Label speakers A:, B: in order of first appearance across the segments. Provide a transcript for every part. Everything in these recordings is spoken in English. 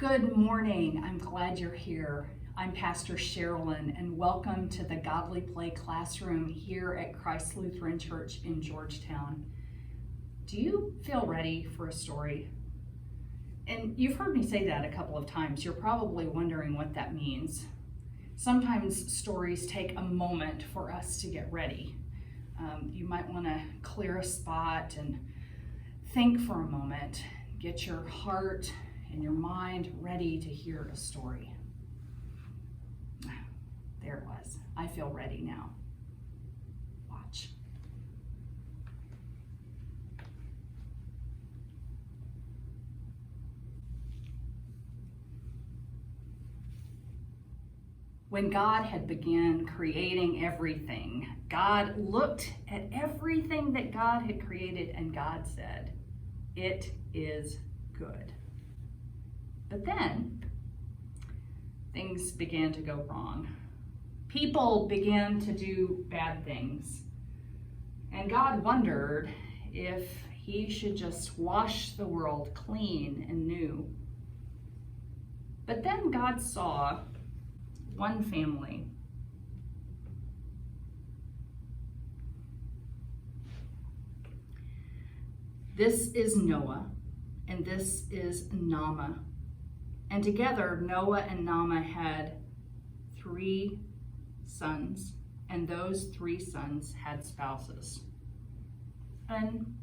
A: Good morning. I'm glad you're here. I'm Pastor Sherilyn, and welcome to the Godly Play classroom here at Christ Lutheran Church in Georgetown. Do you feel ready for a story? And you've heard me say that a couple of times. You're probably wondering what that means. Sometimes stories take a moment for us to get ready. You might want to clear a spot and think for a moment. Get your heart and your mind ready to hear a story. There it was. I feel ready now. Watch. When God had begun creating everything, God looked at everything that God had created, and God said, "It is good." But then things began to go wrong. People began to do bad things. And God wondered if he should just wash the world clean and new. But then God saw one family. This is Noah, and this is Naamah. And together, Noah and Naamah had 3 sons, and those 3 sons had spouses. And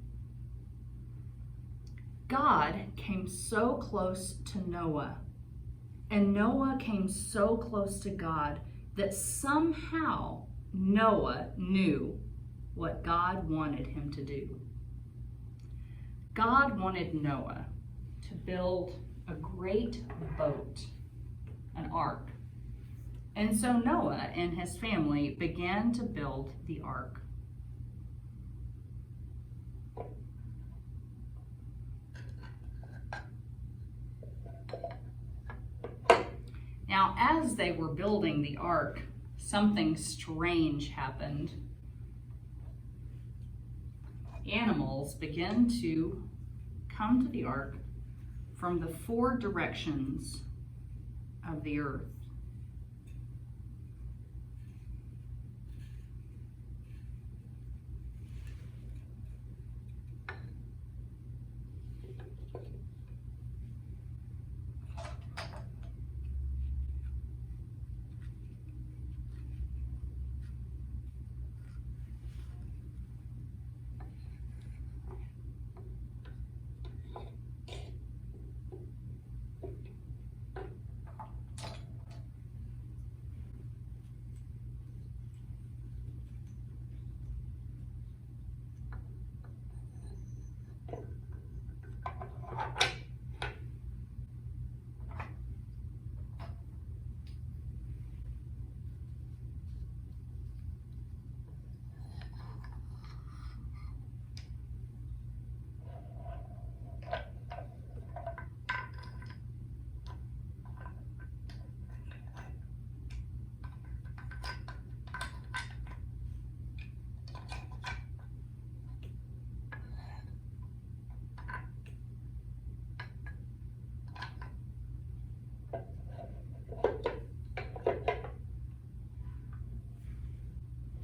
A: God came so close to Noah, and Noah came so close to God that somehow Noah knew what God wanted him to do. God wanted Noah to build a great boat, an ark. And so Noah and his family began to build the ark. Now, as they were building the ark, something strange happened. Animals began to come to the ark from the 4 directions of the earth.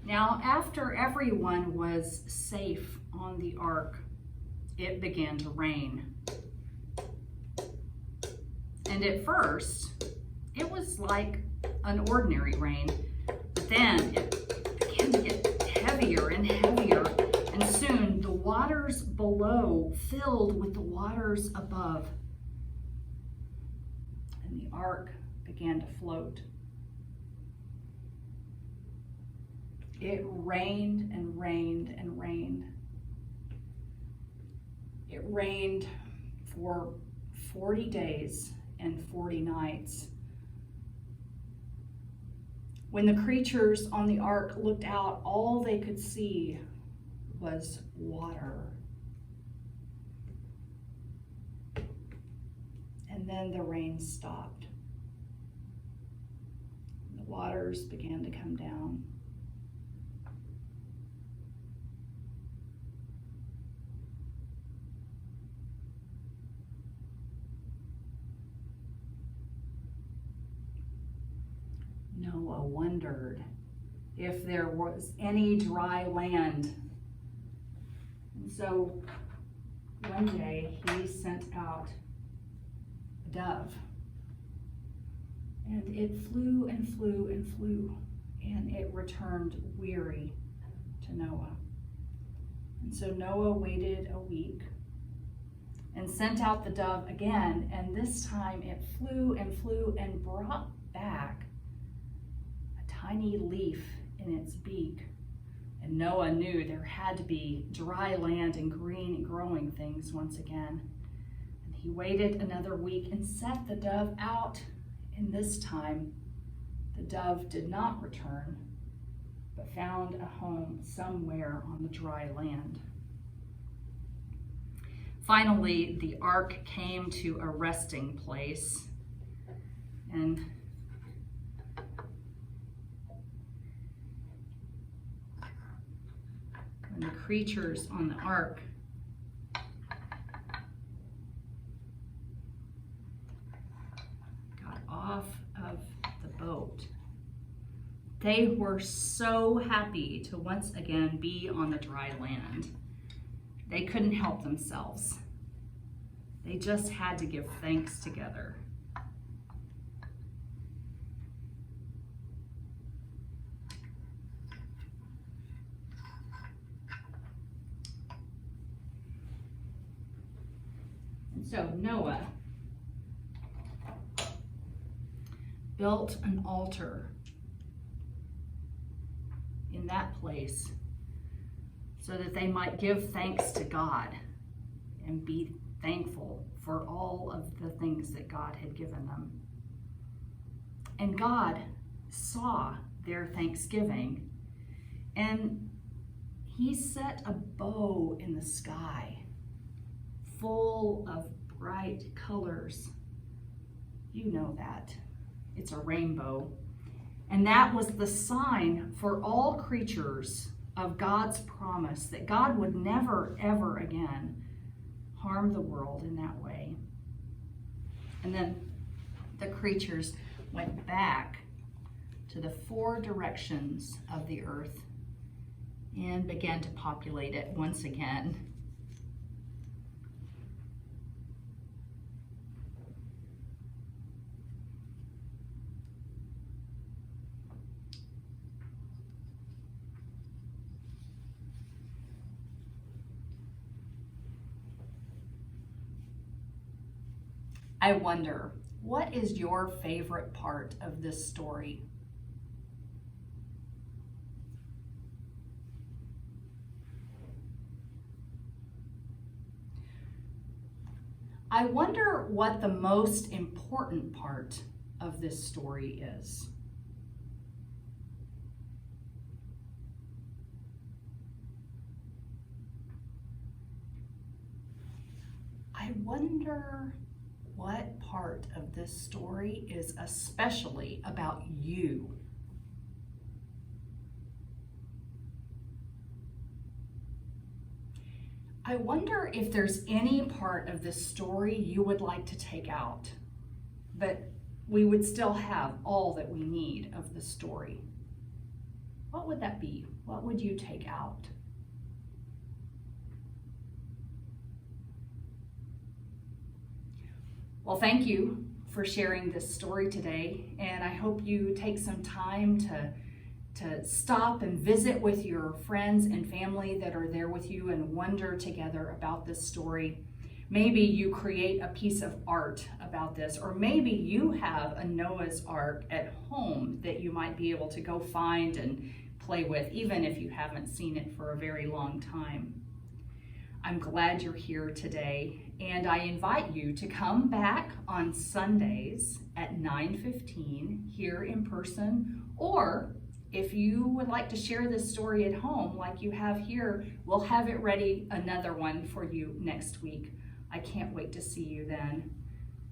A: Now, after everyone was safe on the ark, it began to rain. And at first, it was like an ordinary rain, but then it began to get heavier and heavier, and soon the waters below filled with the waters above, and the ark began to float. It rained and rained and rained. It rained for 40 days and 40 nights. When the creatures on the ark looked out, all they could see was water. And then the rain stopped. The waters began to come down. Noah wondered if there was any dry land. And so one day he sent out a dove. And it flew and flew and flew, and it returned weary to Noah. And so Noah waited a week and sent out the dove again, and this time it flew and flew and brought back a tiny leaf in its beak. And Noah knew there had to be dry land and green growing things once again. And he waited another week and sent the dove out. And this time, the dove did not return, but found a home somewhere on the dry land. Finally, the ark came to a resting place, and when the creatures on the ark off of the boat, they were so happy to once again be on the dry land. They couldn't help themselves. They just had to give thanks together. And so Noah built an altar in that place so that they might give thanks to God and be thankful for all of the things that God had given them. And God saw their thanksgiving, and he set a bow in the sky full of bright colors. You know that. It's a rainbow. And that was the sign for all creatures of God's promise that God would never, ever again harm the world in that way. And then the creatures went back to the four directions of the earth and began to populate it once again. I wonder, what is your favorite part of this story? I wonder what the most important part of this story is. I wonder what part of this story is especially about you. I wonder if there's any part of this story you would like to take out, but we would still have all that we need of the story. What would that be? What would you take out? Well, thank you for sharing this story today, and I hope you take some time to stop and visit with your friends and family that are there with you and wonder together about this story. Maybe you create a piece of art about this, or maybe you have a Noah's Ark at home that you might be able to go find and play with, even if you haven't seen it for a very long time. I'm glad you're here today, and I invite you to come back on Sundays at 9:15 here in person, or if you would like to share this story at home like you have here, we'll have it ready, another one for you next week. I can't wait to see you then.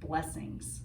A: Blessings.